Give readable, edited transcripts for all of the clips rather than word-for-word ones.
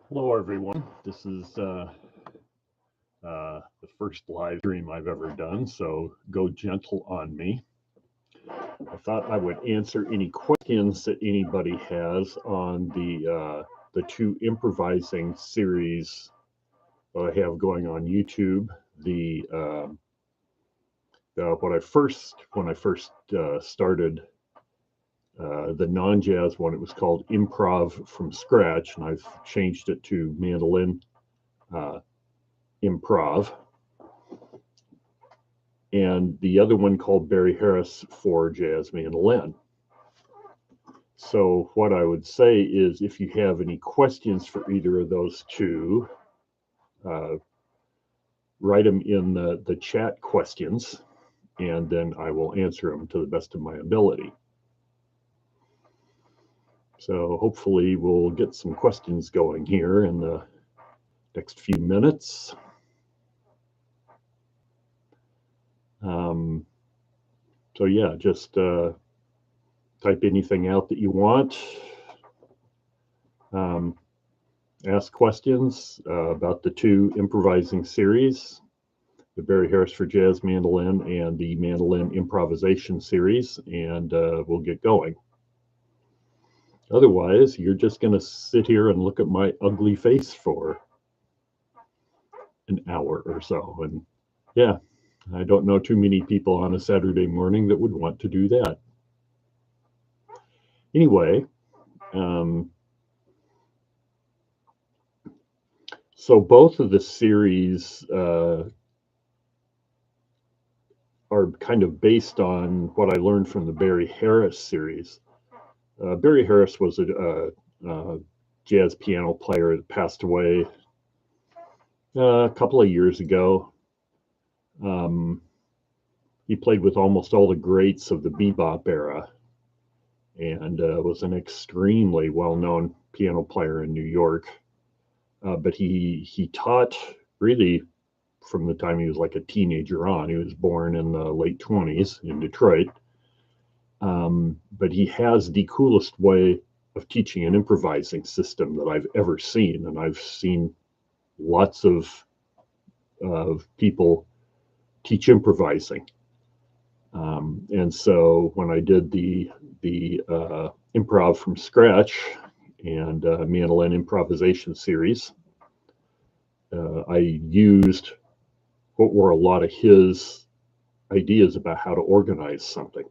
Hello, everyone. This is the first live stream I've ever done, so go gentle on me. I thought I would answer any questions that anybody has on the two improvising series that I have going on YouTube. When I first started the non-jazz one, it was called Improv From Scratch, and I've changed it to Mandolin Improv. And the other one called Barry Harris for Jazz Mandolin. So what I would say is, if you have any questions for either of those two, write them in the chat questions, and then I will answer them to the best of my ability. So hopefully we'll get some questions going here in the next few minutes. So yeah, just type anything out that you want. Ask questions about the two improvising series, the Barry Harris for Jazz Mandolin and the Mandolin Improvisation series, and we'll get going. Otherwise, you're just going to sit here and look at my ugly face for an hour or so. And yeah, I don't know too many people on a Saturday morning that would want to do that. Anyway, so both of the series are kind of based on what I learned from the Barry Harris series. Barry Harris was a jazz piano player that passed away a couple of years ago. He played with almost all the greats of the bebop era and was an extremely well-known piano player in New York. But he taught really from the time he was like a teenager on. He was born in the late 20s in Detroit. But he has the coolest way of teaching an improvising system that I've ever seen. And I've seen lots of people teach improvising. And so when I did the Improv From Scratch and Mandolin Improvisation series, I used what were a lot of his ideas about how to organize something.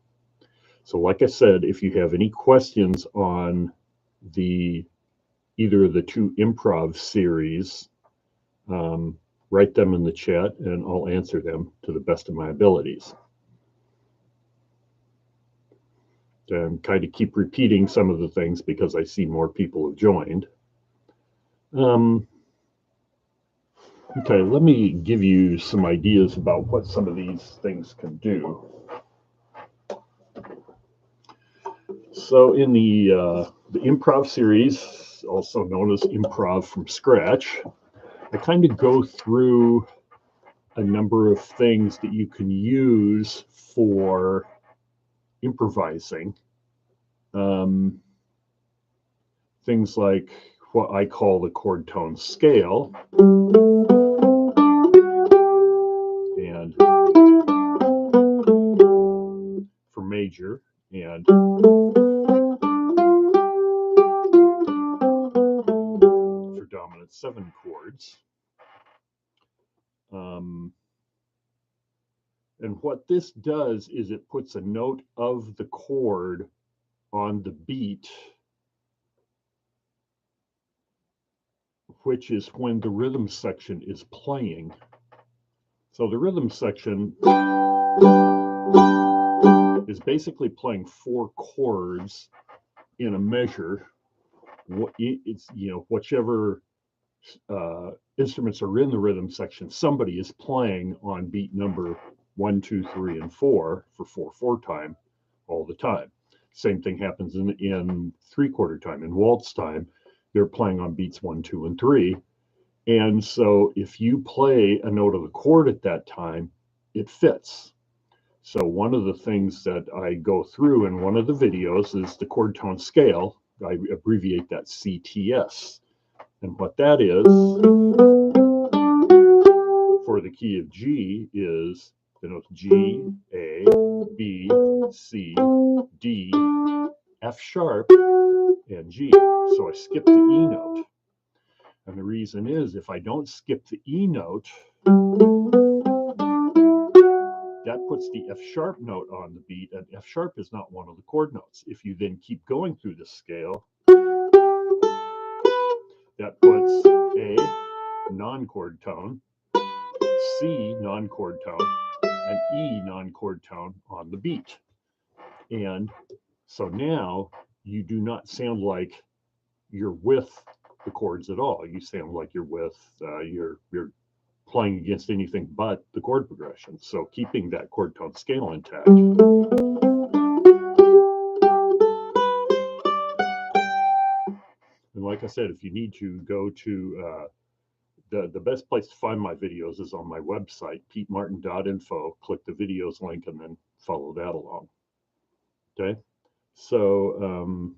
So like I said, if you have any questions on either of the two improv series, write them in the chat and I'll answer them to the best of my abilities. And kind of keep repeating some of the things because I see more people have joined. Okay, let me give you some ideas about what some of these things can do. So in the improv series, also known as Improv From Scratch, I kind of go through a number of things that you can use for improvising. Things like what I call the chord tone scale, and for major, and for dominant 7 chords. And what this does is it puts a note of the chord on the beat, which is when the rhythm section is playing. So the rhythm section is basically playing 4 chords in a measure. It's, whichever instruments are in the rhythm section, somebody is playing on beat number 1, 2, 3, and 4 for 4/4 time all the time. Same thing happens in 3/4 time. In waltz time, they're playing on beats 1, 2, and 3. And so if you play a note of the chord at that time, it fits. So one of the things that I go through in one of the videos is the chord tone scale. I abbreviate that CTS. And what that is for the key of G is the notes G, A, B, C, D, F sharp, and G. So I skip the E note. And the reason is if I don't skip the E note, that puts the F sharp note on the beat, and F sharp is not one of the chord notes. If you then keep going through the scale, that puts A, non-chord tone, C, non-chord tone, and E, non-chord tone on the beat. And so now you do not sound like you're with the chords at all. You sound like you're with, you're playing against anything but the chord progression. So keeping that chord tone scale intact. And like I said, if you need to go to the best place to find my videos is on my website, petemartin.info. Click the videos link and then follow that along. Okay. So,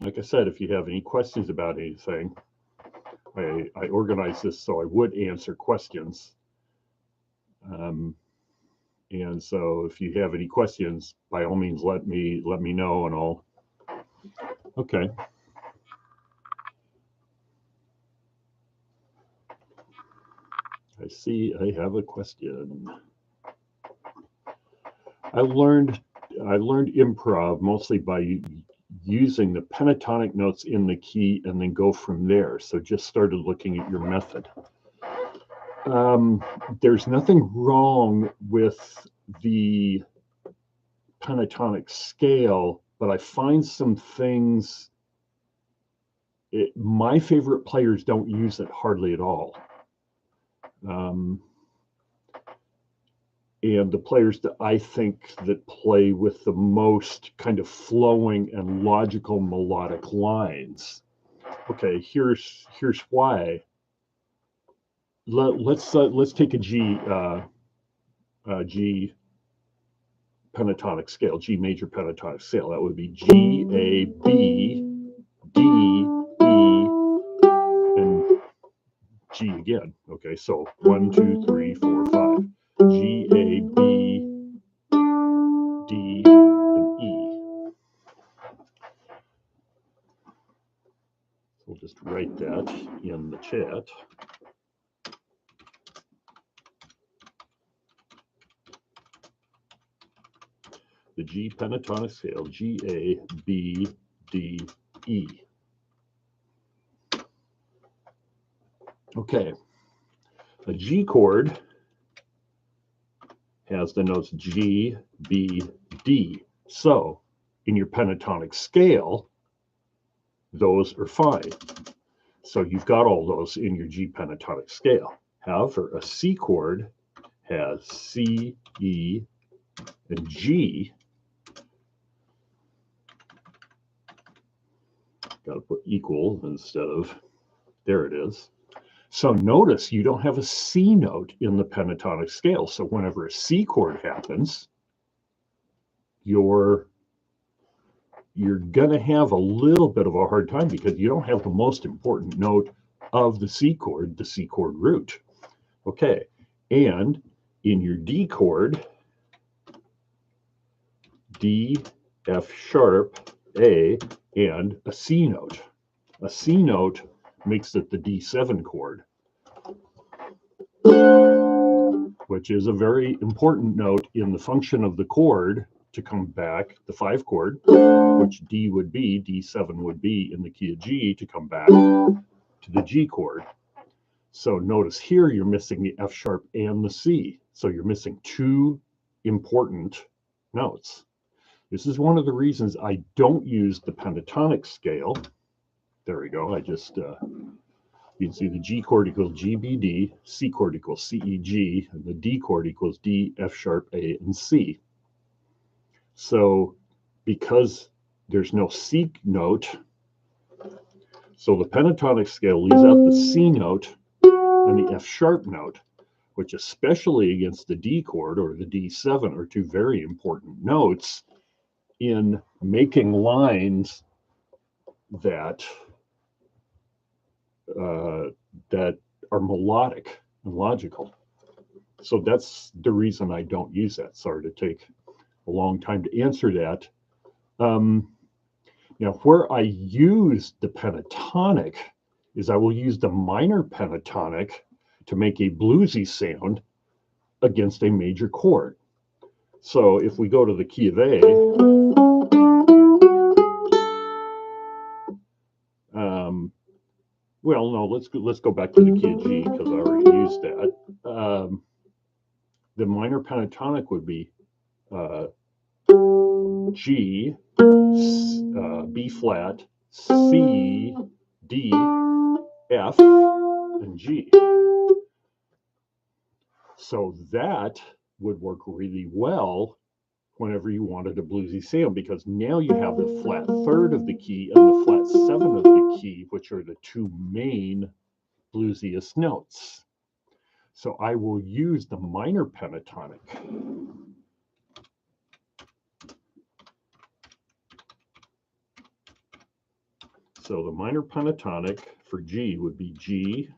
like I said, if you have any questions about anything, I organized this so I would answer questions. And so if you have any questions, by all means, let me know and I'll. Okay. I see I have a question. I learned improv mostly by using the pentatonic notes in the key and then go from there. So just started looking at your method. There's nothing wrong with the pentatonic scale, but I find some things, my favorite players don't use it hardly at all. And the players that I think that play with the most kind of flowing and logical melodic lines. Okay, here's why. Let's take a G pentatonic scale, G major pentatonic scale. That would be G, A, B, D, E, and G again. Okay, so 1, 2, 3, 4, 5. G, A, B, D, and E. So we'll just write that in the chat. The G pentatonic scale, G, A, B, D, E. Okay, a G chord has the notes G, B, D. So in your pentatonic scale, those are fine. So you've got all those in your G pentatonic scale. However, a C chord has C, E, and G. Got to put equal instead of, there it is. So notice you don't have a C note in the pentatonic scale. So whenever a C chord happens, you're going to have a little bit of a hard time because you don't have the most important note of the C chord root. Okay, and in your D chord, D, F sharp, A, and a C note. A C note makes it the D7 chord, which is a very important note in the function of the chord to come back, the 5 chord, which D would be, D7 would be in the key of G to come back to the G chord. So notice here you're missing the F sharp and the C. So you're missing 2 important notes. This is one of the reasons I don't use the pentatonic scale. There we go. I just, you can see the G chord equals G, B, D, C chord equals C, E, G, and the D chord equals D, F sharp, A, and C. So because there's no C note, so the pentatonic scale leaves out the C note and the F sharp note, which especially against the D chord or the D7 are 2 very important notes in making lines that that are melodic and logical. So that's the reason I don't use that. Sorry to take a long time to answer that. Now, where I use the pentatonic is I will use the minor pentatonic to make a bluesy sound against a major chord. So if we go to the key of A, well, no, let's go back to the key of G because I already used that. The minor pentatonic would be G, B flat, C, D, F, and G. So that would work really well whenever you wanted a bluesy sound, because now you have the flat third of the key and the flat seven of the key, which are the two main bluesiest notes. So I will use the minor pentatonic. So the minor pentatonic for G would be G,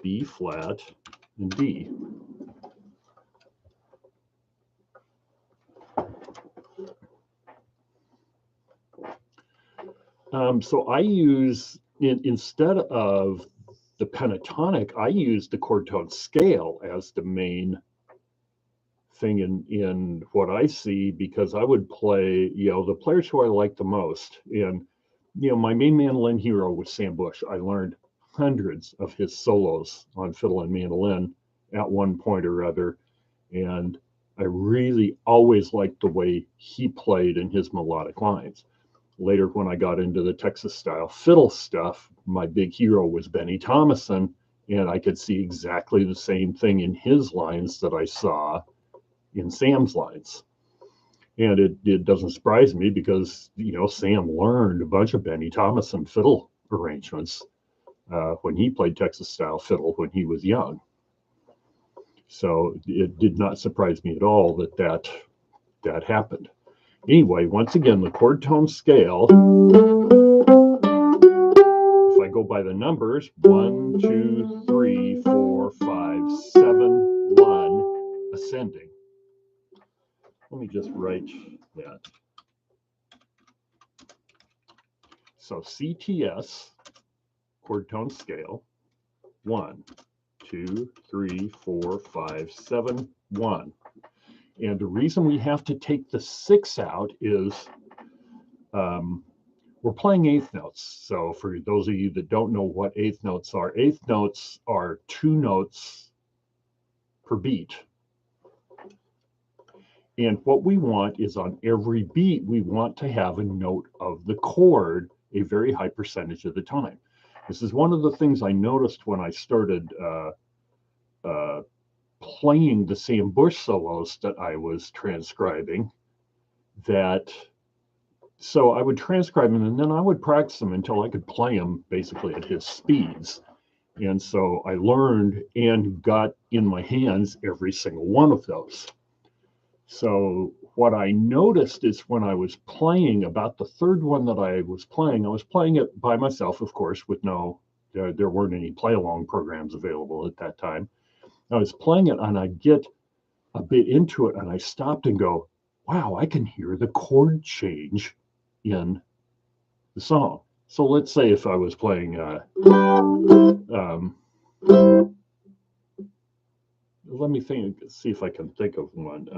B flat, and D. So I use, instead of the pentatonic, I use the chord tone scale as the main thing in what I see, because I would play, the players who I like the most. And, my main mandolin hero was Sam Bush. I learned hundreds of his solos on fiddle and mandolin at one point or other. And I really always liked the way he played in his melodic lines. Later, when I got into the Texas style fiddle stuff, my big hero was Benny Thomason, and I could see exactly the same thing in his lines that I saw in Sam's lines. And it doesn't surprise me because, Sam learned a bunch of Benny Thomason fiddle arrangements when he played Texas style fiddle when he was young. So it did not surprise me at all that happened. Anyway, once again, the chord tone scale, if I go by the numbers, 1, 2, 3, 4, 5, 7, 1, ascending. Let me just write that. So CTS, chord tone scale, 1, 2, 3, 4, 5, 7, 1. And the reason we have to take the 6 out is we're playing eighth notes. So for those of you that don't know what eighth notes are 2 notes per beat. And what we want is on every beat, we want to have a note of the chord a very high percentage of the time. This is one of the things I noticed when I started playing the Sam Bush solos that I was transcribing, so I would transcribe them and then I would practice them until I could play them basically at his speeds. And so I learned and got in my hands every single one of those. So what I noticed is when I was playing about the third one that I was playing it by myself, of course, with there weren't any play-along programs available at that time. I was playing it and I'd get a bit into it and I stopped and go, wow, I can hear the chord change in the song. So let's say if I was playing, let me see if I can think of one.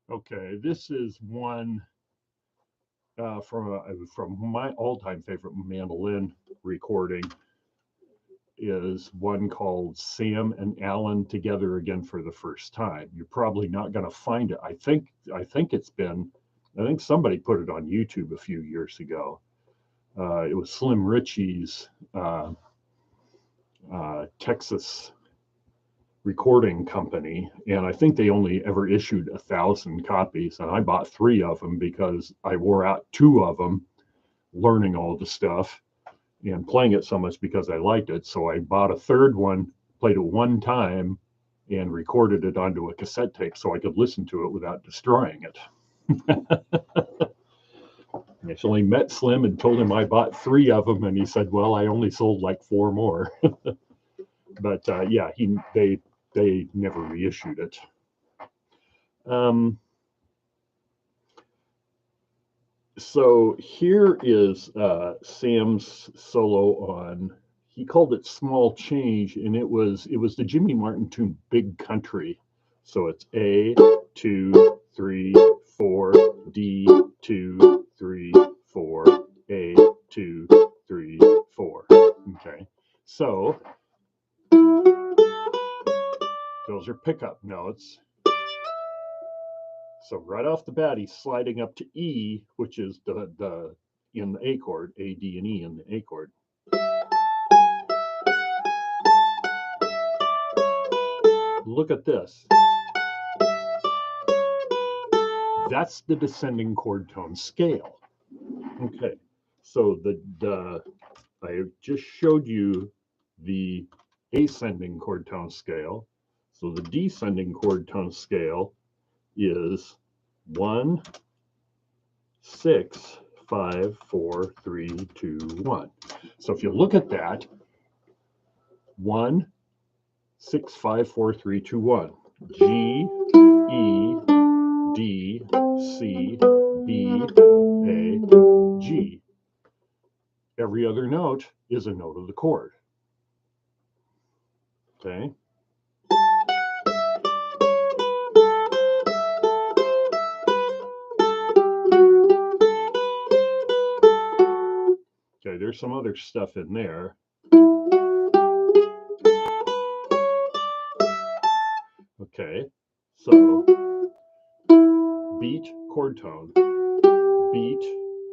Okay, this is one from my all-time favorite mandolin recording. Is one called Sam and Alan Together Again for the First Time. You're probably not going to find it. I think somebody put it on YouTube a few years ago. It was Slim Richie's Texas recording company, and I think they only ever issued 1,000 copies, and I bought 3 of them because I wore out 2 of them learning all the stuff and playing it so much because I liked it. So I bought a 3rd one, played it 1 time, and recorded it onto a cassette tape so I could listen to it without destroying it. I actually met Slim and told him I bought 3 of them, and he said, "Well, I only sold like 4 more." But yeah, they never reissued it. So here is Sam's solo on. He called it "Small Change," and it was the Jimmy Martin tune "Big Country." So it's A 2 3 4 D 2 3 4 A 2 3 4. Okay, so those are pickup notes. So right off the bat, he's sliding up to E, which is the in the A chord, A, D, and E in the A chord. Look at this. That's the descending chord tone scale. Okay, so I just showed you the ascending chord tone scale. So the descending chord tone scale is 1 6 5 4 3 2 1. So if you look at that, 1 6 5 4 3 2 1. G E D C B A G. Every other note is a note of the chord. Okay. Okay, there's some other stuff in there. Okay, so beat, chord tone. Beat,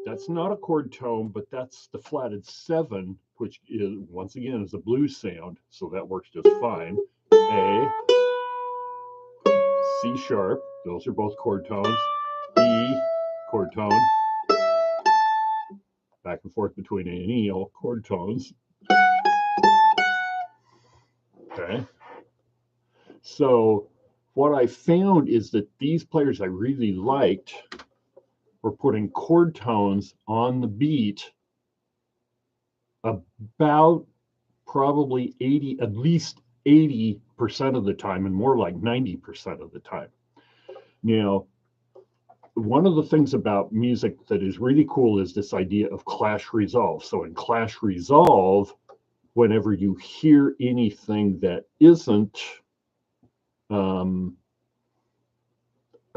that's not a chord tone, but that's the flatted 7, which is, once again, is a blues sound, so that works just fine. A, C sharp, those are both chord tones. E, chord tone. Back and forth between A and E, all chord tones. Okay. So what I found is that these players I really liked were putting chord tones on the beat about probably 80, at least 80% of the time, and more like 90% of the time. Now, one of the things about music that is really cool is this idea of clash resolve. So in clash resolve, whenever you hear anything that isn't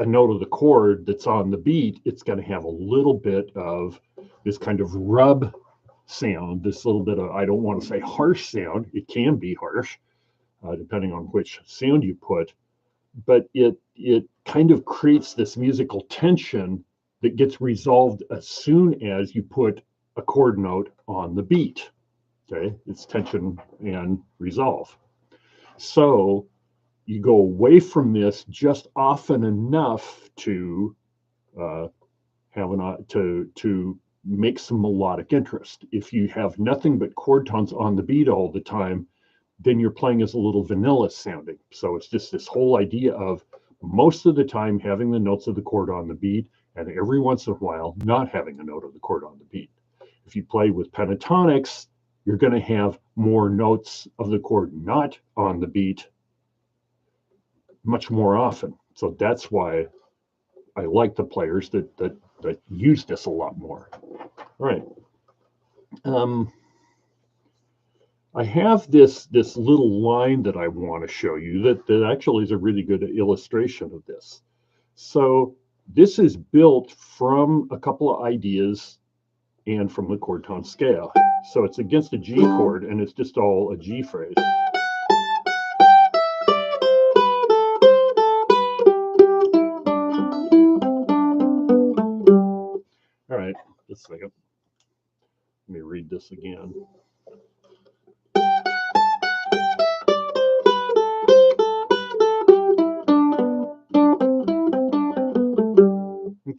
a note of the chord that's on the beat, it's going to have a little bit of this kind of rub sound, this little bit of, I don't want to say harsh sound, it can be harsh, depending on which sound you put, but it kind of creates this musical tension that gets resolved as soon as you put a chord note on the beat. Okay, it's tension and resolve. So you go away from this just often enough to to make some melodic interest. If you have nothing but chord tones on the beat all the time, then you're playing as a little vanilla sounding. So it's just this whole idea of most of the time having the notes of the chord on the beat, and every once in a while not having a note of the chord on the beat. If you play with pentatonics, you're going to have more notes of the chord not on the beat much more often. So that's why I like the players that use this a lot more. All right. I have this little line that I want to show you that actually is a really good illustration of this. So this is built from a couple of ideas and from the chord tone scale. So it's against a G chord, and it's just all a G phrase. All right, just a second. Let me read this again.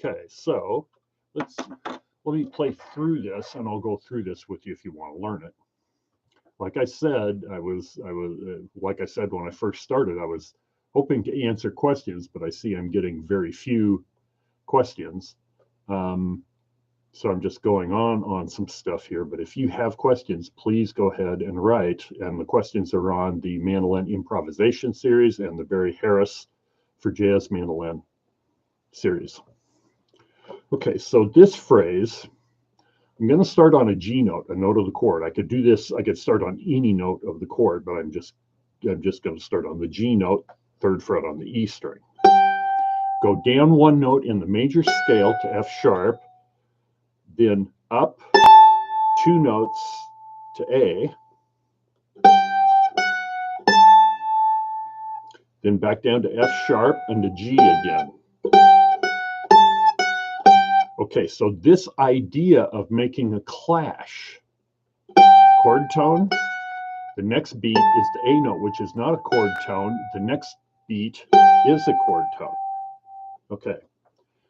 Okay, so let me play through this, and I'll go through this with you if you want to learn it. Like I said, like I said when I first started, I was hoping to answer questions, but I see I'm getting very few questions. So I'm just going on some stuff here. But if you have questions, please go ahead and write. And the questions are on the Mandolin Improvisation series and the Barry Harris for Jazz Mandolin series. Okay, so this phrase, I'm going to start on a G note, a note of the chord. I could do this, I could start on any note of the chord, but I'm just going to start on the G note, 3rd fret on the E string. Go down 1 note in the major scale to F sharp, then up 2 notes to A, then back down to F sharp and to G again. Okay, so this idea of making a clash, chord tone, the next beat is the A note, which is not a chord tone. The next beat is a chord tone. Okay,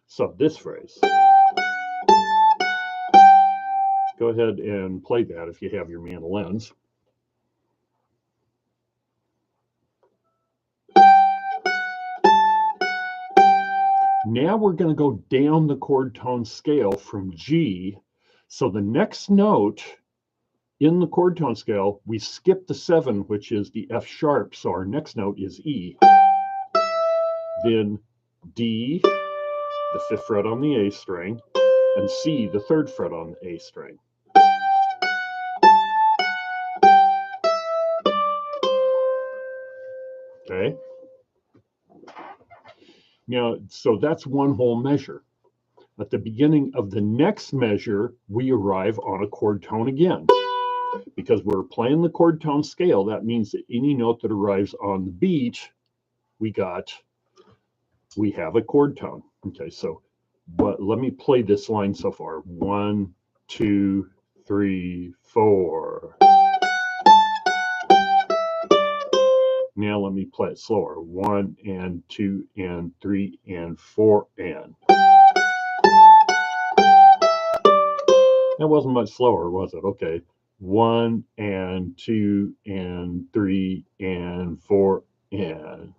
so this phrase. Go ahead and play that if you have your mandolins. Now we're going to go down the chord tone scale from G. So the next note in the chord tone scale, we skip the 7, which is the F sharp. So our next note is E. Then D, the 5th fret on the A string, and C, the 3rd fret on the A string. Okay. Now, so that's one whole measure. At the beginning of the next measure, we arrive on a chord tone again. Because we're playing the chord tone scale, that means that any note that arrives on the beat, we have a chord tone. Okay, so but let me play this line so far. 1, 2, 3, 4. Now let me play it slower. 1 and 2 and 3 and 4 and. That wasn't much slower, was it? Okay. 1 and 2 and 3 and 4 and.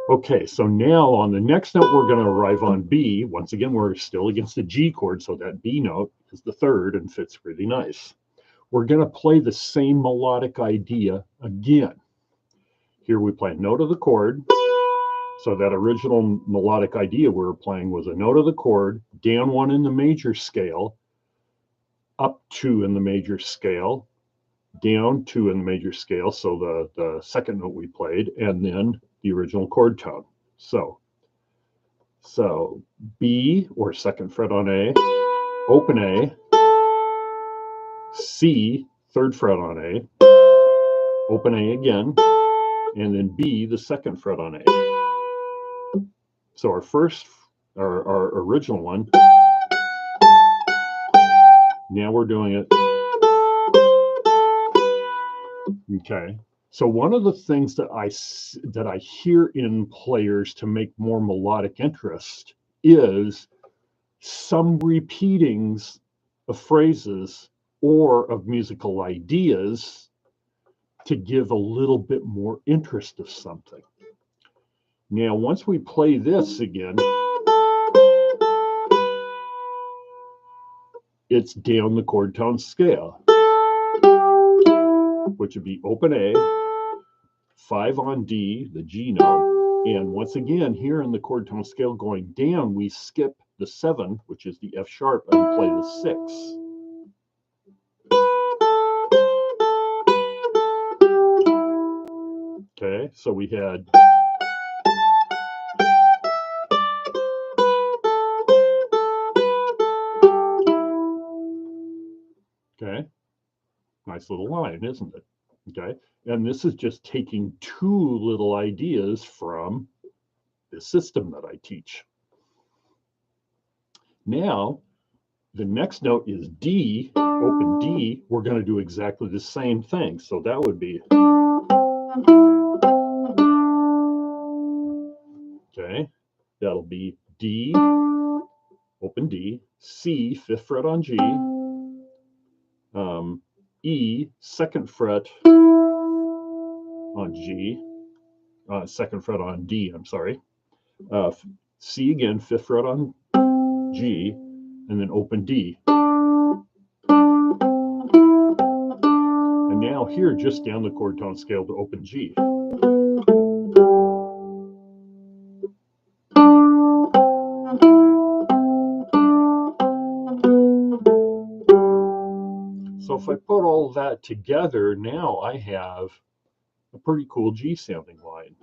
Okay, so now on the next note, we're going to arrive on B. Once again, we're still against the G chord, so that B note is the 3rd and fits really nice. We're going to play the same melodic idea again. Here we play a note of the chord. So that original melodic idea we were playing was a note of the chord, down 1 in the major scale, up 2 in the major scale, down 2 in the major scale, so the second note we played, and then the original chord tone. So B, or 2nd fret on A, open A, C, 3rd fret on A, open A again, and then B, the 2nd fret on A. So our original one, now we're doing it. Okay. So one of the things that I hear in players to make more melodic interest is some repeatings of phrases or of musical ideas to give a little bit more interest of something. Now, once we play this again, it's down the chord tone scale, which would be open A, 5 on D, the G note, and once again, here in the chord tone scale going down, we skip the 7, which is the F sharp, and play the 6. Okay, so we had okay, nice little line, isn't it? Okay, and this is just taking 2 little ideas from the system that I teach. Now, the next note is D, open D. We're going to do exactly the same thing. So that would be. Okay, that'll be D, open D, C, 5th fret on G, E, 2nd fret on G, 2nd fret on D, I'm sorry, C again, 5th fret on G, and then open D. And now here, just down the chord tone scale to open G. So if I put all that together, now I have a pretty cool G sounding line.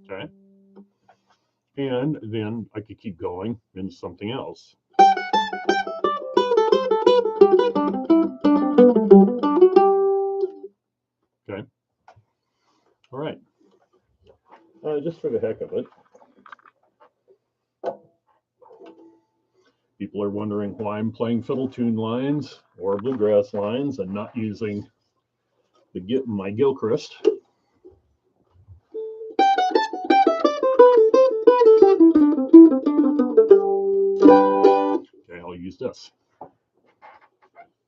Okay. And then I could keep going into something else. Okay. All right. Just for the heck of it. People are wondering why I'm playing fiddle tune lines or bluegrass lines and not using my Gilchrist. Okay, I'll use this. All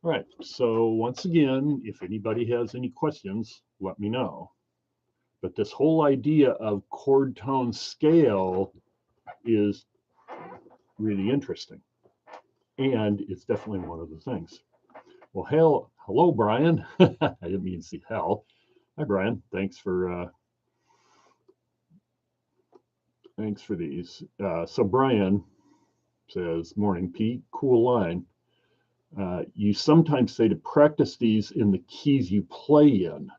right, so once again, if anybody has any questions, let me know. But this whole idea of chord tone scale is really interesting. And it's definitely one of the things. Well, hello, Brian. I didn't mean to say hell. Hi, Brian. Thanks for these. So Brian says, morning, Pete. Cool line. You sometimes say to practice these in the keys you play in.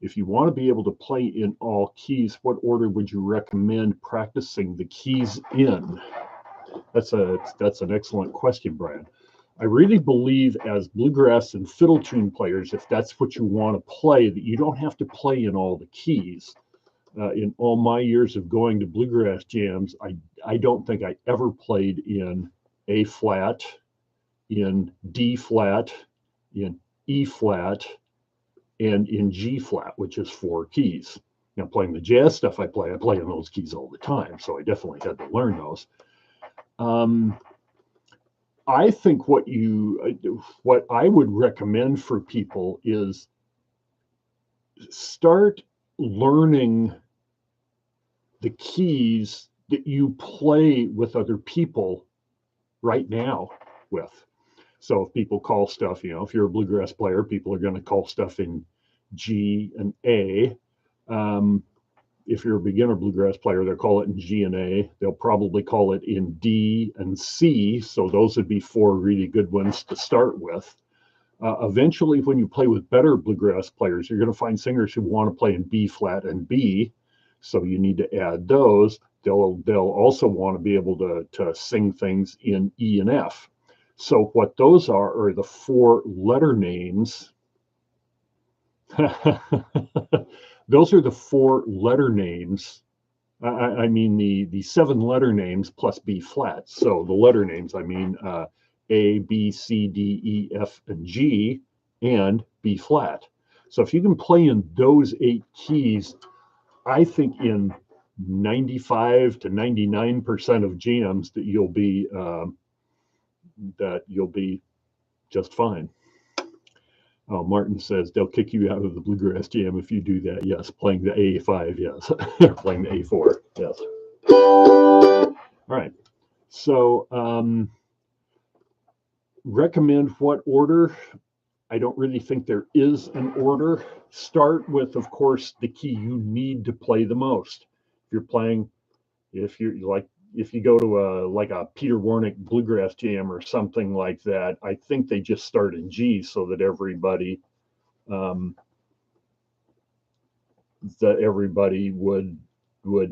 If you want to be able to play in all keys, what order would you recommend practicing the keys in? That's an excellent question, Brian. I really believe as bluegrass and fiddle tune players, if that's what you want to play, that you don't have to play in all the keys. In all my years of going to bluegrass jams, I don't think I ever played in A flat, in D flat, in E flat, and in G flat, which is 4 keys. Now, playing the jazz stuff I play in those keys all the time, so I definitely had to learn those. I think what I would recommend for people is start learning the keys that you play with other people right now with. So if people call stuff, if you're a bluegrass player, people are going to call stuff in G and A. If you're a beginner bluegrass player, they'll call it in G and A. They'll probably call it in D and C. So those would be 4 really good ones to start with. Eventually, when you play with better bluegrass players, you're going to find singers who want to play in B flat and B. So you need to add those. They'll also want to be able to sing things in E and F. So what those are the 4 letter names. Those are the 4 letter names. I mean the 7 letter names plus B flat. So the letter names, I mean A, B, C, D, E, F, and G, and B flat. So if you can play in those 8 keys, I think in 95 to 99% of jams that you'll be just fine. Oh, Martin says they'll kick you out of the bluegrass jam if you do that. Yes, playing the A5, yes. Playing the A4, yes. All right. So recommend what order? I don't really think there is an order. Start with, of course, the key you need to play the most. If you go to a Peter Warnick bluegrass jam or something like that, I think they just start in G so that everybody would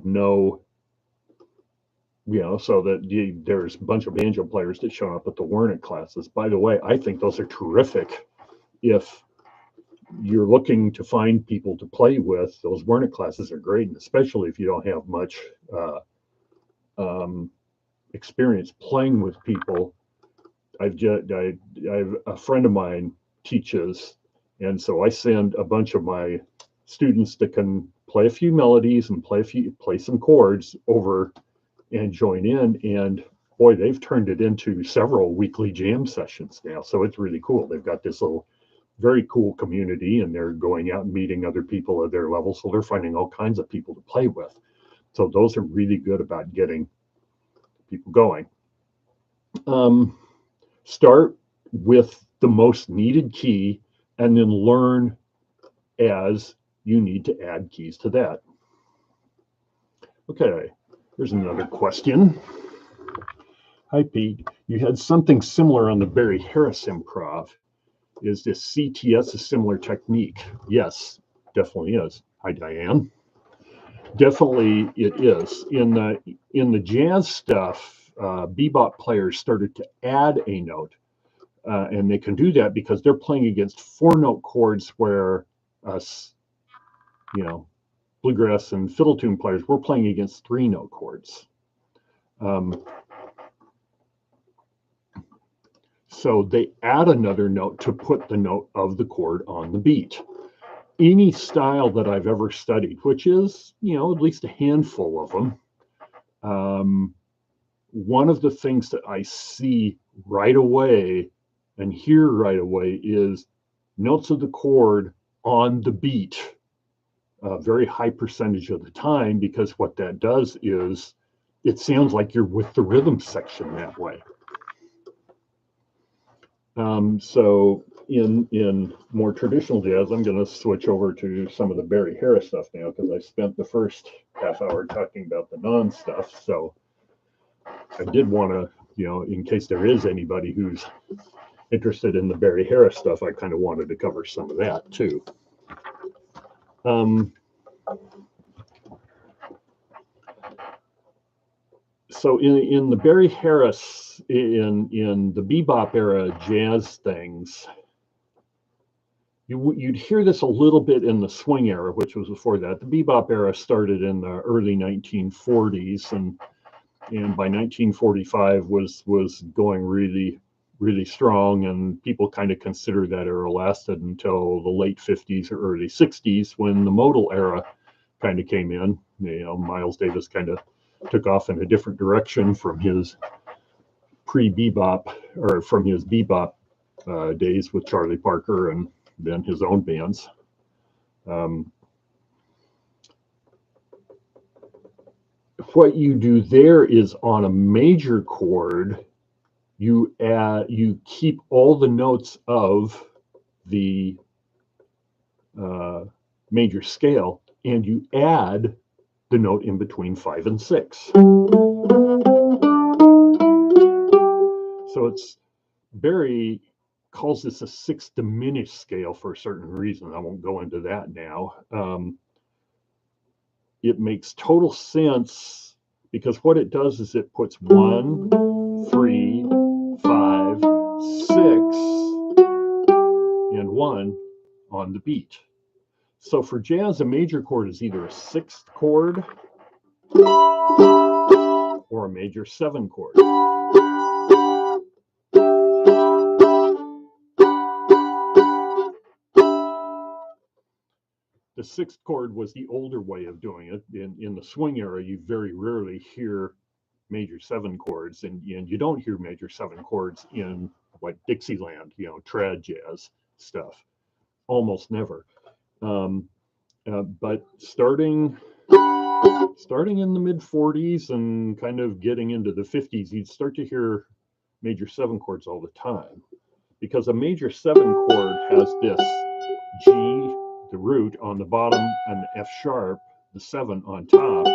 know, so that there's a bunch of banjo players that show up at the Warnick classes. By the way, I think those are terrific if you're looking to find people to play with, those Wernick classes are great, and especially if you don't have much experience playing with people. I've a friend of mine teaches, and so I send a bunch of my students that can play a few melodies and play some chords over and join in, and boy, they've turned it into several weekly jam sessions now. So it's really cool. They've got this little very cool community, and they're going out and meeting other people at their level. So they're finding all kinds of people to play with. So those are really good about getting people going. Start with the most needed key and then learn as you need to add keys to that. Okay, here's another question. Hi, Pete. You had something similar on the Barry Harris improv. Is this CTS a similar technique? Yes, definitely is. Hi, Diane. Definitely it is. In the jazz stuff, bebop players started to add a note. And they can do that because they're playing against 4-note chords where us, bluegrass and fiddle tune players, we're playing against 3-note chords. So they add another note to put the note of the chord on the beat. Any style that I've ever studied, which is, at least a handful of them, one of the things that I see right away and hear right away is notes of the chord on the beat, a very high percentage of the time, because what that does is it sounds like you're with the rhythm section that way. So in more traditional jazz, I'm going to switch over to some of the Barry Harris stuff now, because I spent the first half hour talking about the non stuff. So I did want to, in case there is anybody who's interested in the Barry Harris stuff, I kind of wanted to cover some of that too. So in the Barry Harris, in the bebop era jazz things, you'd hear this a little bit in the swing era, which was before that. The bebop era started in the early 1940s, and by 1945 was going really, really strong, and people kind of consider that era lasted until the late 50s or early 60s, when the modal era kind of came in. Miles Davis kind of took off in a different direction from his pre-bebop, or from his bebop days with Charlie Parker and then his own bands. What you do there is, on a major chord, you keep all the notes of the major scale, and you add the note in between 5 and 6. So Barry calls this a 6 diminished scale for a certain reason. I won't go into that now. It makes total sense, because what it does is it puts 1, 3, 5, 6, and 1 on the beat. So for jazz, a major chord is either a 6th chord or a major 7 chord. The 6th chord was the older way of doing it. In the swing era, you very rarely hear major 7 chords, and you don't hear major 7 chords in like Dixieland, trad jazz stuff. Almost never. But starting in the mid 40s and kind of getting into the 50s, you'd start to hear major 7 chords all the time, because a major 7 chord has this G, the root, on the bottom, and the F sharp, the 7, on top.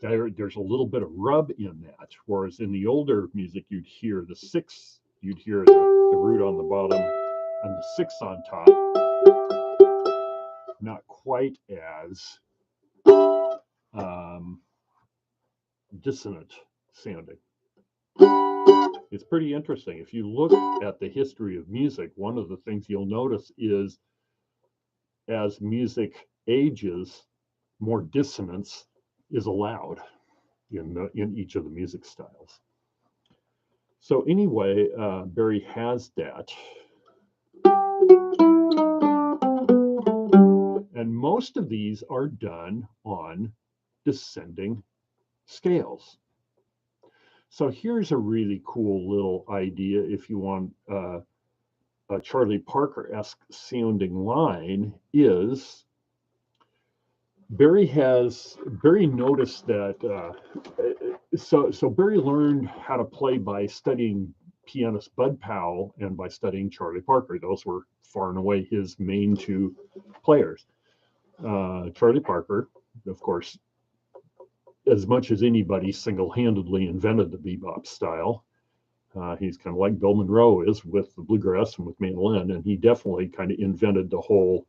There's a little bit of rub in that, whereas in the older music, you'd hear the 6, you'd hear the root on the bottom and the 6 on top. Not quite as dissonant sounding. It's pretty interesting. If you look at the history of music, one of the things you'll notice is as music ages, more dissonance is allowed in each of the music styles. So anyway, Barry has that. And most of these are done on descending scales. So here's a really cool little idea if you want a Charlie Parker-esque sounding line is Barry noticed that so Barry learned how to play by studying pianist Bud Powell and by studying Charlie Parker. Those were far and away his main two players. Charlie Parker, of course, as much as anybody, single-handedly invented the bebop style. He's kind of like Bill Monroe is with the bluegrass and with mandolin, and he definitely kind of invented the whole,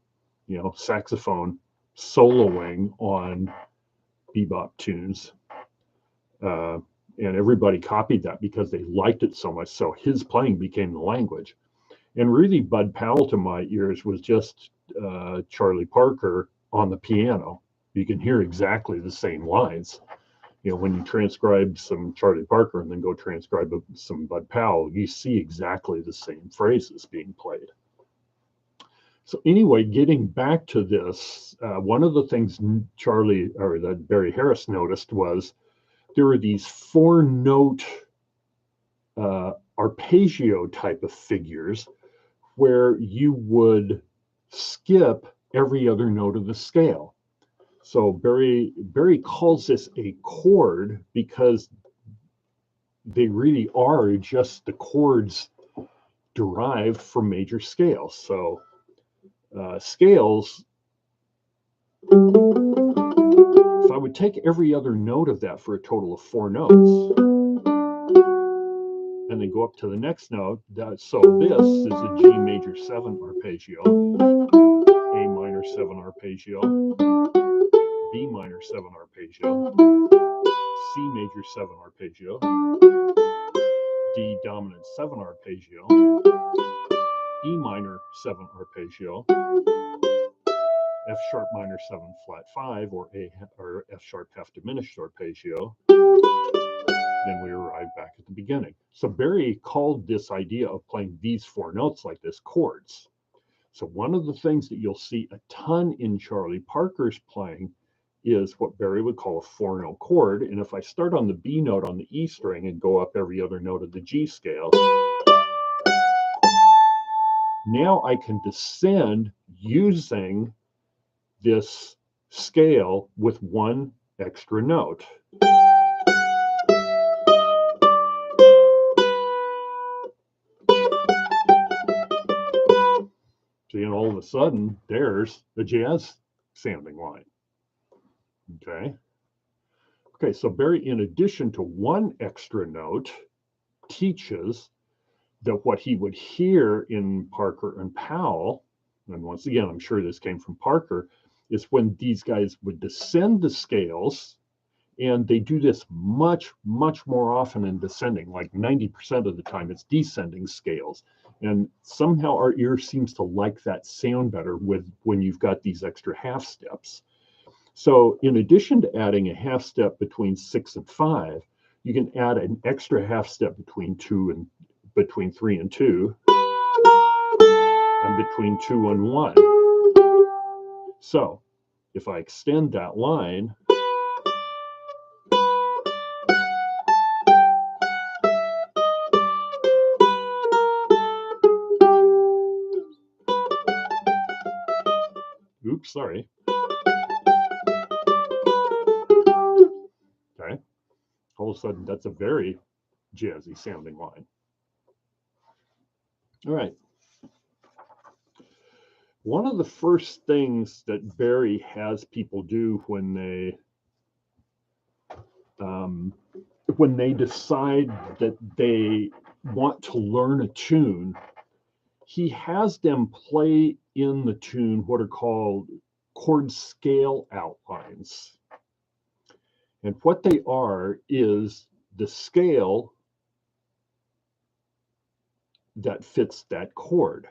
saxophone soloing on bebop tunes. And everybody copied that because they liked it so much. So his playing became the language. And really, Bud Powell, to my ears, was just Charlie Parker on the piano. You can hear exactly the same lines. When you transcribe some Charlie Parker and then go transcribe some Bud Powell, you see exactly the same phrases being played. So anyway, getting back to this, one of the things that Barry Harris noticed was there were these 4-note arpeggio type of figures where you would skip every other note of the scale. So Barry calls this a chord because they really are just the chords derived from major scales. So scales, if I would take every other note of that for a total of 4 notes, and then go up to the next note, so this is a G major 7 arpeggio, A minor 7 arpeggio, B minor 7 arpeggio, C major 7 arpeggio, D dominant 7 arpeggio, E minor 7 arpeggio, F sharp minor 7 flat 5, or F sharp half diminished arpeggio. Then we arrive back at the beginning. So Barry called this idea of playing these 4 notes like this chords. So one of the things that you'll see a ton in Charlie Parker's playing is what Barry would call a 4-note chord. And if I start on the B note on the E string and go up every other note of the G scale, now I can descend using this scale with 1 extra note. So, all of a sudden, there's the jazz sounding line. Okay, so Barry, in addition to 1 extra note, teaches that what he would hear in Parker and Powell, and once again, I'm sure this came from Parker, is when these guys would descend the scales, and they do this much, much more often in descending, like 90% of the time it's descending scales. And somehow our ear seems to like that sound better when you've got these extra half steps. So in addition to adding a half step between 6 and 5, you can add an extra half step between 3 and 2, and between 2 and 1. So if I extend that line, oops, sorry. Okay. All of a sudden, that's a very jazzy sounding line. All right. One of the first things that Barry has people do when they decide that they want to learn a tune, he has them play in the tune what are called chord scale outlines. And what they are is the scale that fits that chord.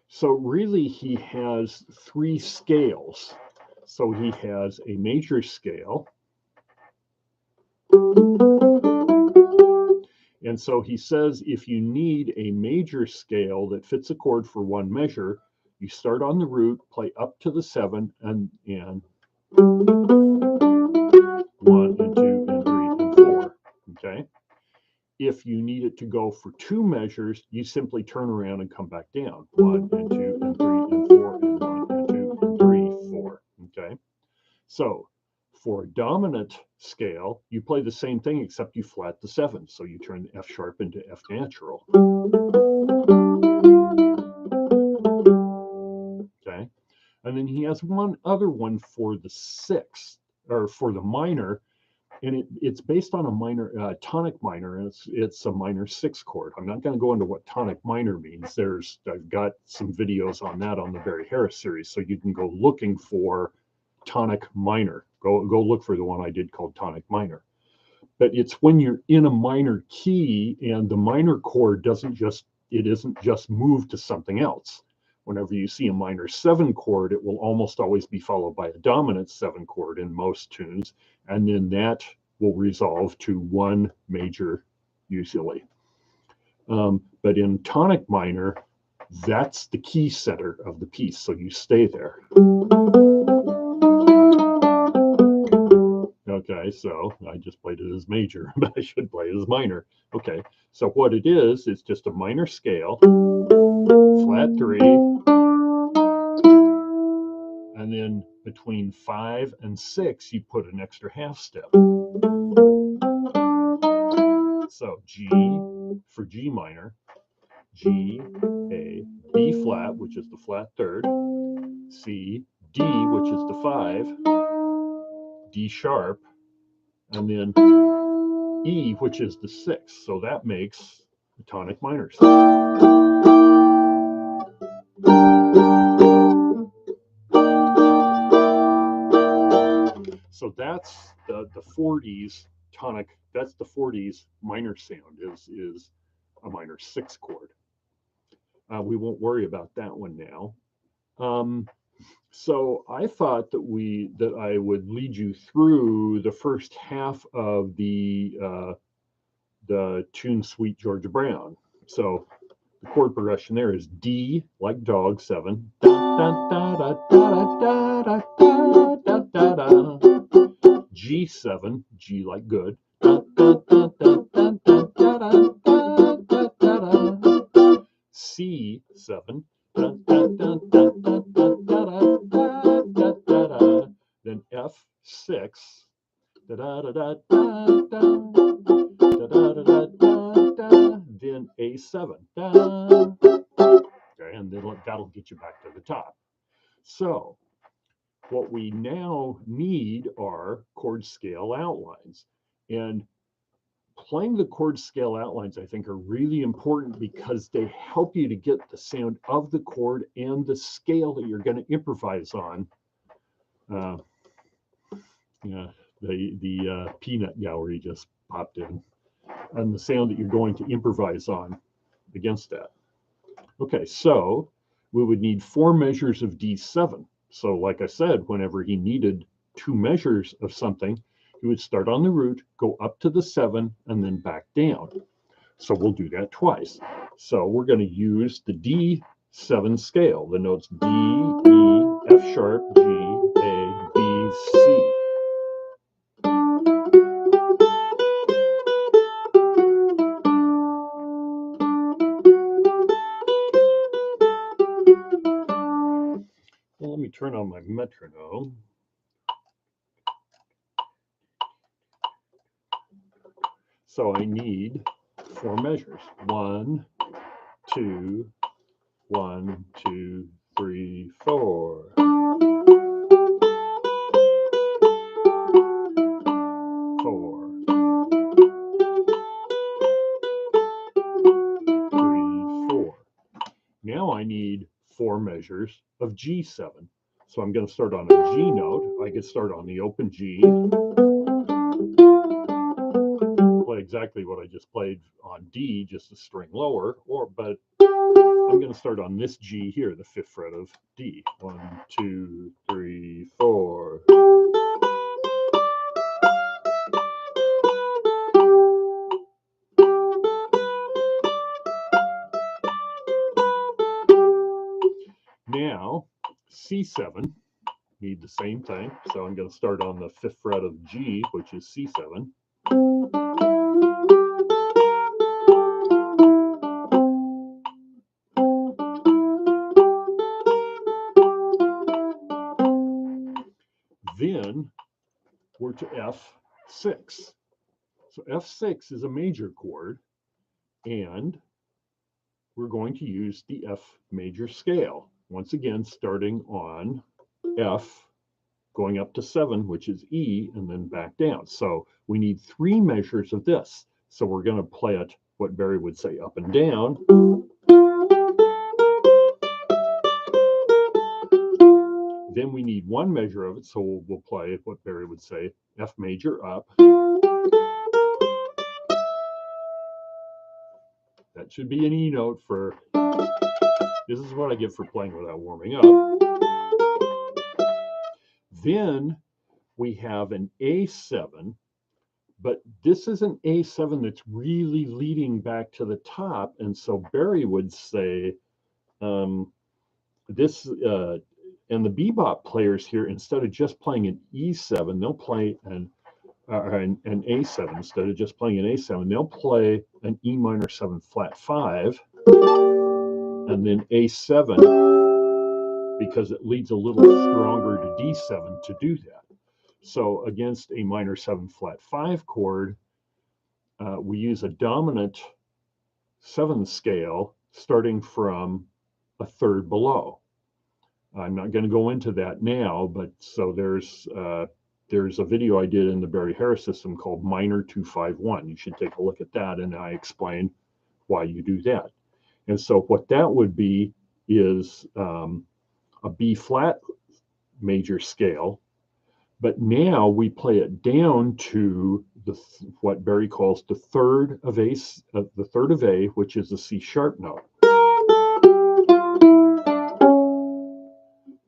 So really he has three scales. So he has a major scale. And so he says if you need a major scale that fits a chord for one measure, you start on the root, play up to the 7, and 1 and 2 and 3 and 4. Okay. If you need it to go for two measures, you simply turn around and come back down. 1 and 2 and 3 and 4 and 1 and 2 and 3, 4. Okay. So for a dominant scale, you play the same thing except you flat the 7. So you turn the F sharp into F natural. Okay. And then he has one other one for the 6th, or for the minor, and it's based on a minor tonic minor, and it's a minor 6 chord. I'm not going to go into what tonic minor means. I've got some videos on that on the Barry Harris series, so you can go looking for tonic minor. Go look for the one I did called tonic minor. But it's when you're in a minor key and the minor chord isn't just moved to something else. Whenever you see a minor 7 chord, it will almost always be followed by a dominant 7 chord in most tunes, and then that will resolve to one major usually. But in tonic minor, that's the key center of the piece, so you stay there. Okay, so I just played it as major, but I should play it as minor. Okay, so what it is, it's just a minor scale, flat 3, and then between 5 and 6, you put an extra half step. So G for G minor, G, A, B flat, which is the flat 3rd, C, D, which is the 5, D sharp, and then E, which is the 6th. So that makes the tonic minor. So that's the 40s tonic. That's the 40s minor sound is a minor 6 chord. We won't worry about that one now. So I thought that I would lead you through the first half of the tune Sweet Georgia Brown. So the chord progression there is D like dog 7, G7, G like good, C7, then F6, then A7, okay, and then that'll get you back to the top. So what we now need are chord scale outlines, and playing the chord scale outlines, I think, are really important because they help you to get the sound of the chord and the scale that you're going to improvise on. Yeah, the peanut gallery just popped in, and the sound that you're going to improvise on against that. Okay, so we would need 4 measures of D7. So like I said, whenever he needed 2 measures of something, he would start on the root, go up to the 7, and then back down. So we'll do that twice. So we're going to use the D7 scale, the notes D, E, F sharp, G, A, B, C. Well, let me turn on my metronome. So I need 4 measures. 1, 2, 1, 2, 3, 4. 4. 3, 4. Now I need 4 measures of G7. So I'm going to start on a G note. I could start on the open G. Play exactly what I just played on D, just a string lower, but I'm going to start on this G here, the 5th fret of D. 1, 2, 3, 4. Now, C7, need the same thing. So I'm going to start on the 5th fret of G, which is C7. Then we're to F6. So F6 is a major chord, and we're going to use the F major scale. Once again, starting on F, going up to 7, which is E, and then back down. So we need 3 measures of this. So we're going to play it, what Barry would say, up and down. Then we need 1 measure of it, so we'll play what Barry would say, F major up. That should be an E note for, this is what I get for playing without warming up. Then we have an A7, but this is an A7 that's really leading back to the top, and so Barry would say this, and the bebop players here, instead of just playing an E7, they'll play an A7. Instead of just playing an A7, they'll play an E minor 7 flat 5, and then A7, because it leads a little stronger to D7 to do that. So against a minor 7 flat 5 chord, we use a dominant 7th scale starting from a 3rd below. I'm not going to go into that now, but so there's a video I did in the Barry Harris system called Minor 251. You should take a look at that, and I explain why you do that. And so what that would be is a B flat major scale, but now we play it down to what Barry calls the 3rd of A, the 3rd of A, which is a C sharp note.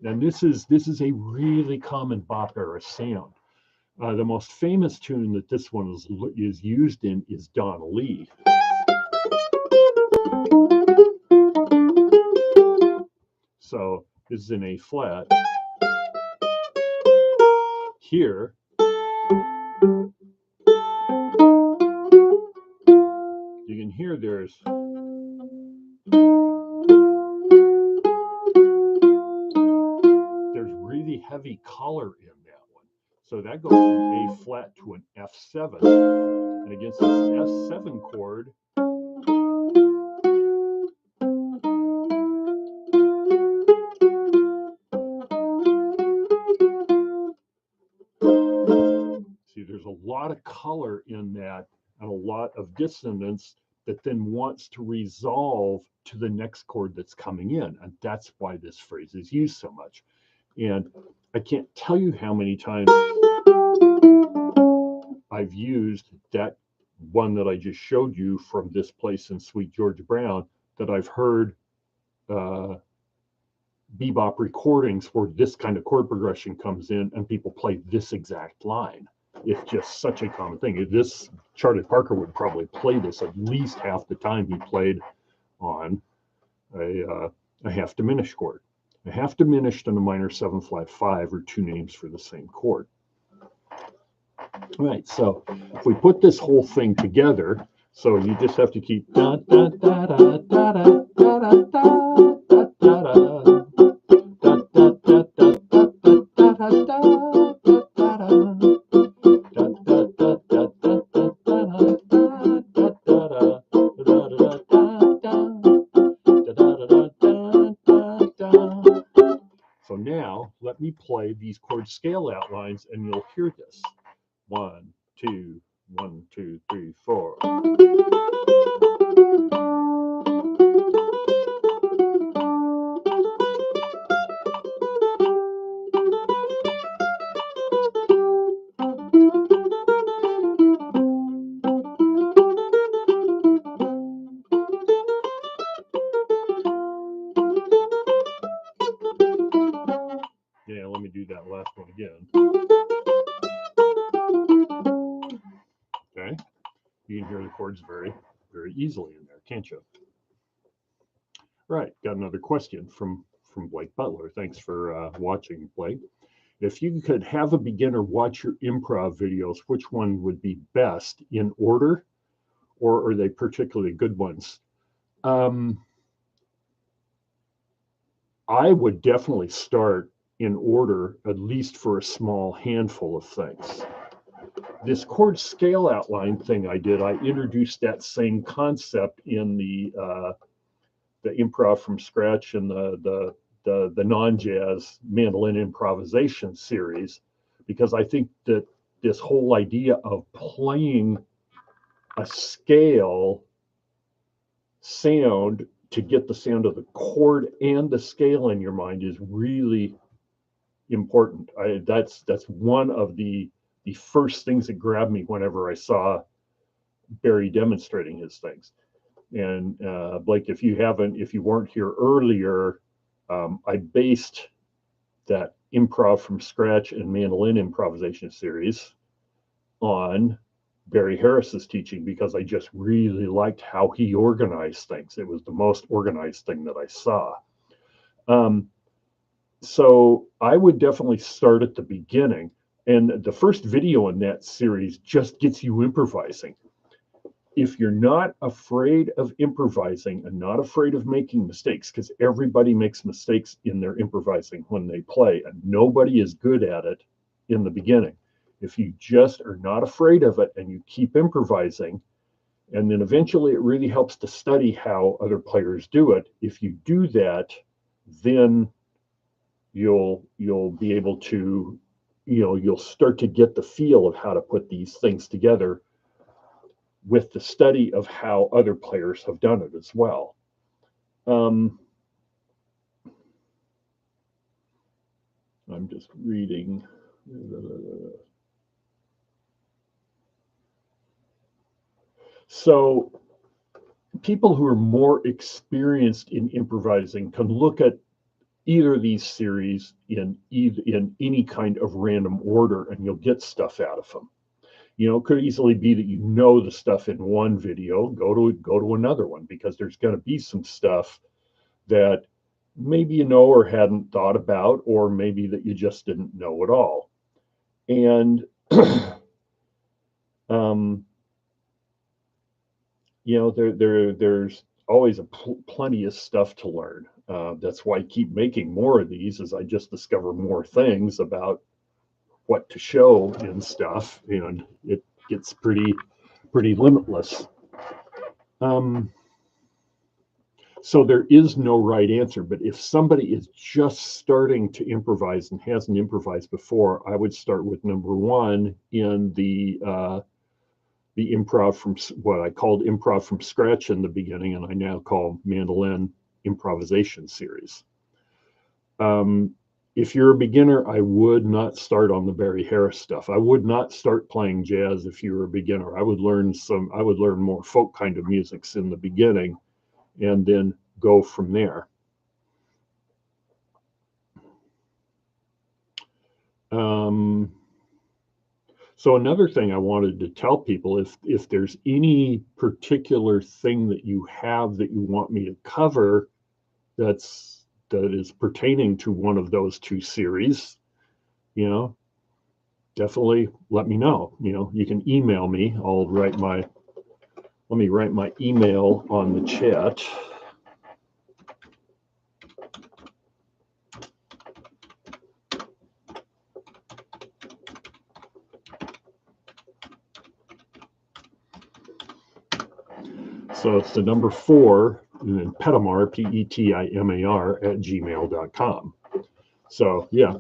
And this is a really common bop era sound. The most famous tune that this one is used in is Donna Lee. So this is an A flat. Here, you can hear there's really heavy color in that one. So that goes from A flat to an F7. And against this F7 chord, see, there's a lot of color in that and a lot of dissonance that then wants to resolve to the next chord that's coming in. And that's why this phrase is used so much. And I can't tell you how many times I've used that one that I just showed you from this place in Sweet George Brown, that I've heard bebop recordings where this kind of chord progression comes in and people play this exact line. It's just such a common thing. This Charlie Parker would probably play this at least half the time he played on a half diminished chord. A half diminished and a minor 7 flat 5 are 2 names for the same chord. All right, so if we put this whole thing together, so you just have to keep da da da da da da da da da da. So now let me play these chord scale outlines and you'll hear this. 1, 2, 1, 2, 3, 4. that last one again. Okay, you can hear the chords very, very easily in there, can't you? Right, got another question from Blake Butler. Thanks for watching, Blake. If you could have a beginner watch your improv videos, which one would be best in order, or are they particularly good ones? I would definitely start in order, at least for a small handful of things. This chord scale outline thing I did, I introduced that same concept in the Improv From Scratch and the non-jazz mandolin improvisation series, because I think that this whole idea of playing a scale sound to get the sound of the chord and the scale in your mind is really important. That's one of the first things that grabbed me whenever I saw Barry demonstrating his things. And Blake, if you weren't here earlier, I based that Improv From Scratch and Mandolin Improvisation series on Barry Harris's teaching, because I just really liked how he organized things. It was the most organized thing that I saw. So I would definitely start at the beginning. And the first video in that series just gets you improvising. If you're not afraid of improvising and not afraid of making mistakes, because everybody makes mistakes in their improvising when they play, and nobody is good at it in the beginning. If you just are not afraid of it and you keep improvising, and then eventually it really helps to study how other players do it. If you do that, then you'll be able to, you'll start to get the feel of how to put these things together with the study of how other players have done it as well. I'm just reading. So people who are more experienced in improvising can look at either of these series in any kind of random order, and you'll get stuff out of them. It could easily be that the stuff in one video, go to another one, because there's going to be some stuff that maybe you know or hadn't thought about, or maybe that you just didn't know at all. And there's always plenty of stuff to learn. That's why I keep making more of these, as I just discover more things about what to show and stuff, and it gets pretty limitless. So there is no right answer, but if somebody is just starting to improvise and hasn't improvised before, I would start with number one in the improv from what I called Improv From Scratch in the beginning, and I now call Mandolin Improvisation series. If you're a beginner, I would not start on the Barry Harris stuff. I would not start playing jazz if you're a beginner. I would learn more folk kind of musics in the beginning, and then go from there. So another thing I wanted to tell people, if there's any particular thing that you have that you want me to cover that is pertaining to one of those two series, definitely let me know. You can email me. Let me write my email on the chat. So it's the number 4, and then Petimar, Petimar @gmail.com. So yeah,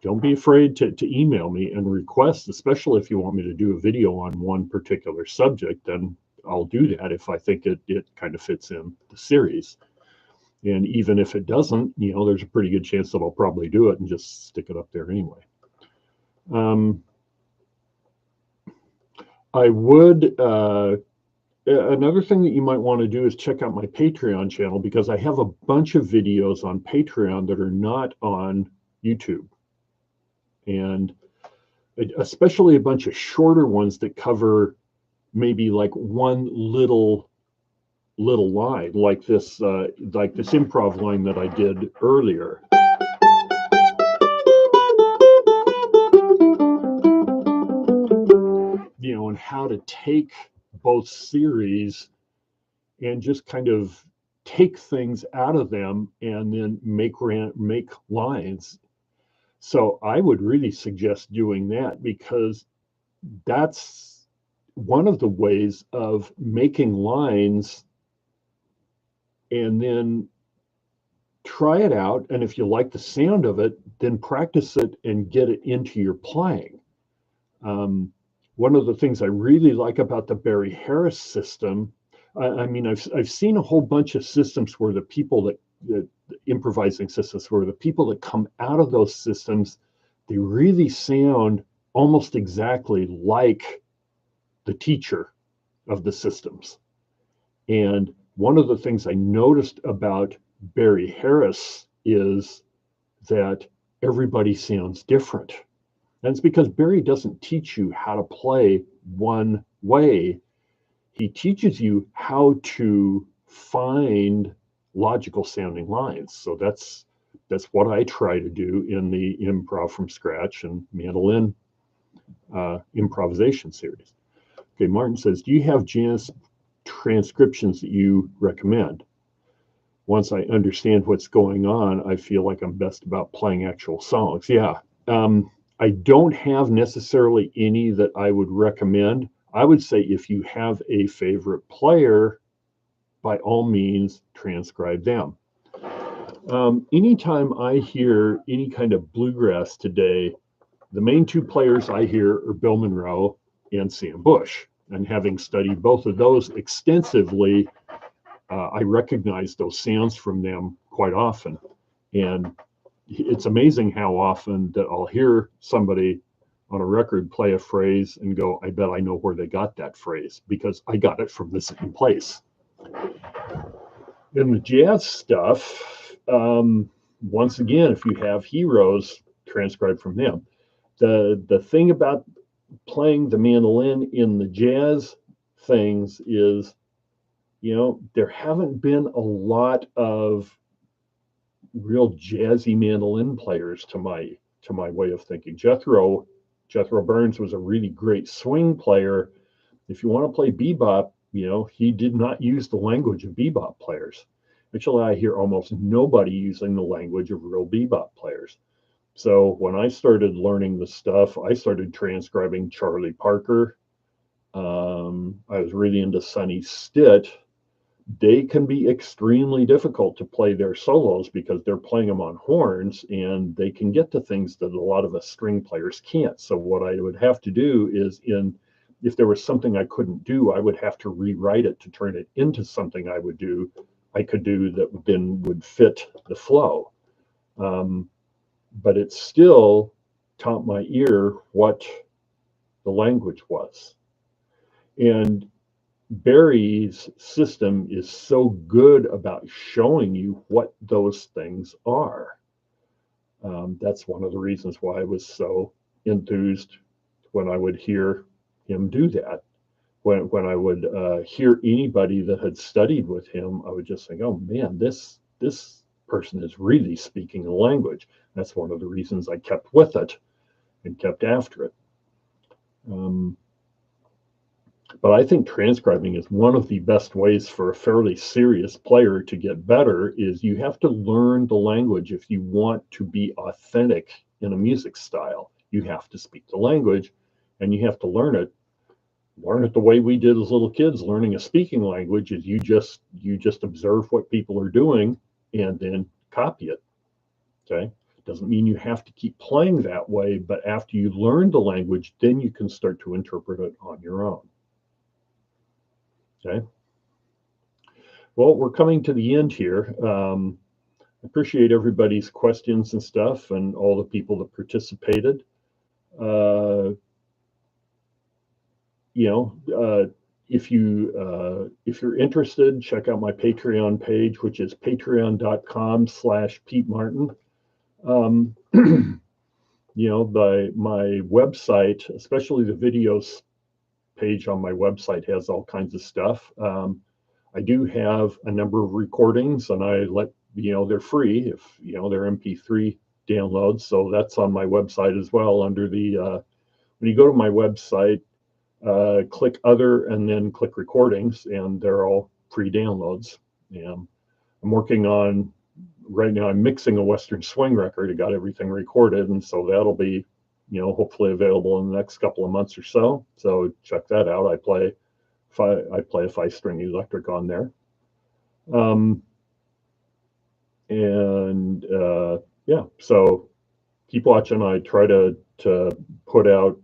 don't be afraid to email me and request, especially if you want me to do a video on one particular subject, then I'll do that if I think it kind of fits in the series. And even if it doesn't, there's a pretty good chance that I'll probably do it and just stick it up there anyway. I would, another thing that you might want to do is check out my Patreon channel, because I have a bunch of videos on Patreon that are not on YouTube. and especially a bunch of shorter ones that cover maybe like one little line, like this improv line that I did earlier. You know, and how to take both series and just kind of take things out of them and then make lines. So I would really suggest doing that, because that's one of the ways of making lines, and then try it out. And if you like the sound of it, then practice it and get it into your playing. One of the things I really like about the Barry Harris system, I mean, I've seen a whole bunch of systems where the improvising systems, where the people that come out of those systems, they really sound almost exactly like the teacher of the systems. And one of the things I noticed about Barry Harris is that everybody sounds different. And it's because Barry doesn't teach you how to play one way. He teaches you how to find logical sounding lines. So that's what I try to do in the Improv From Scratch and Mandolin improvisation series. Okay, Martin says, do you have jazz transcriptions that you recommend? Once I understand what's going on, I feel like I'm best about playing actual songs. Yeah. I don't have necessarily any that I would recommend. I would say if you have a favorite player, by all means, transcribe them. Anytime I hear any kind of bluegrass today, the main two players I hear are Bill Monroe and Sam Bush. And having studied both of those extensively, I recognize those sounds from them quite often. And it's amazing how often that I'll hear somebody on a record play a phrase and go, I bet I know where they got that phrase, because I got it from the same place. In the jazz stuff, once again, if you have heroes, transcribe from them. The thing about playing the mandolin in the jazz things is, you know, there haven't been a lot of real jazzy mandolin players to my way of thinking. Jethro Burns was a really great swing player. If you want to play bebop, you know, he did not use the language of bebop players. Actually, I hear almost nobody using the language of real bebop players. So when I started learning the stuff, I started transcribing Charlie Parker. I was really into Sonny Stitt. They can be extremely difficult to play their solos because they're playing them on horns, and they can get to things that a lot of us string players can't. So what I would have to do is, if there was something I couldn't do, I would have to rewrite it to turn it into something I could do that then would fit the flow. But it still taught my ear what the language was. And Barry's system is so good about showing you what those things are. That's one of the reasons why I was so enthused when I would hear him do that. When I would hear anybody that had studied with him, I would just think, oh man, this person is really speaking the language. That's one of the reasons I kept with it and kept after it. But I think transcribing is one of the best ways for a fairly serious player to get better. Is you have to learn the language if you want to be authentic in a music style. You have to speak the language, and you have to learn it. Learn it the way we did as little kids. Learning a speaking language is you just observe what people are doing and then copy it. Okay. Doesn't mean you have to keep playing that way, but after you learn the language, then you can start to interpret it on your own. Okay. Well, we're coming to the end here. I appreciate everybody's questions and stuff, and all the people that participated. If you're interested, check out my Patreon page, which is patreon.com/Pete Martin. my website, especially the videos page on my website, has all kinds of stuff. I do have a number of recordings, and I let they're free if they're MP3 downloads. So that's on my website as well. Under the when you go to my website, click other and then click recordings, and they're all pre-downloads. And I'm working on right now. I'm mixing a Western swing record. I got everything recorded, and so that'll be hopefully available in the next couple of months or so. So check that out. I play a 5-string electric on there. And yeah, so keep watching. I try to put out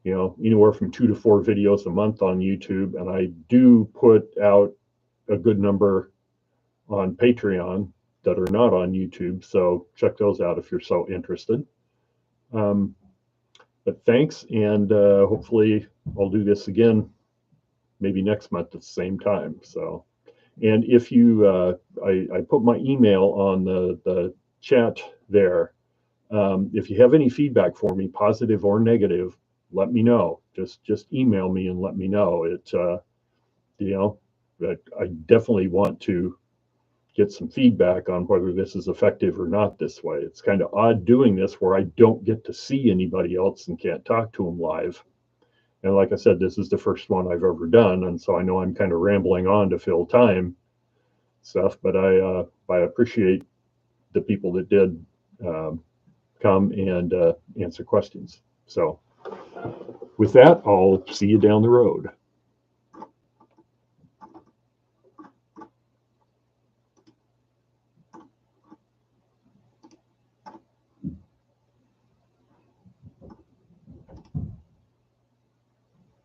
anywhere from 2 to 4 videos a month on YouTube, and I do put out a good number on Patreon that are not on YouTube. So check those out if you're so interested. But thanks, and hopefully I'll do this again maybe next month at the same time. So, and if you, I put my email on the chat there. If you have any feedback for me, positive or negative, let me know. Just email me and let me know. I definitely want to get some feedback on whether this is effective or not this way. It's kind of odd doing this where I don't get to see anybody else and can't talk to them live. And like I said, this is the first one I've ever done, and so I know I'm kind of rambling on to fill time stuff, but I appreciate the people that did come and answer questions. So with that, I'll see you down the road.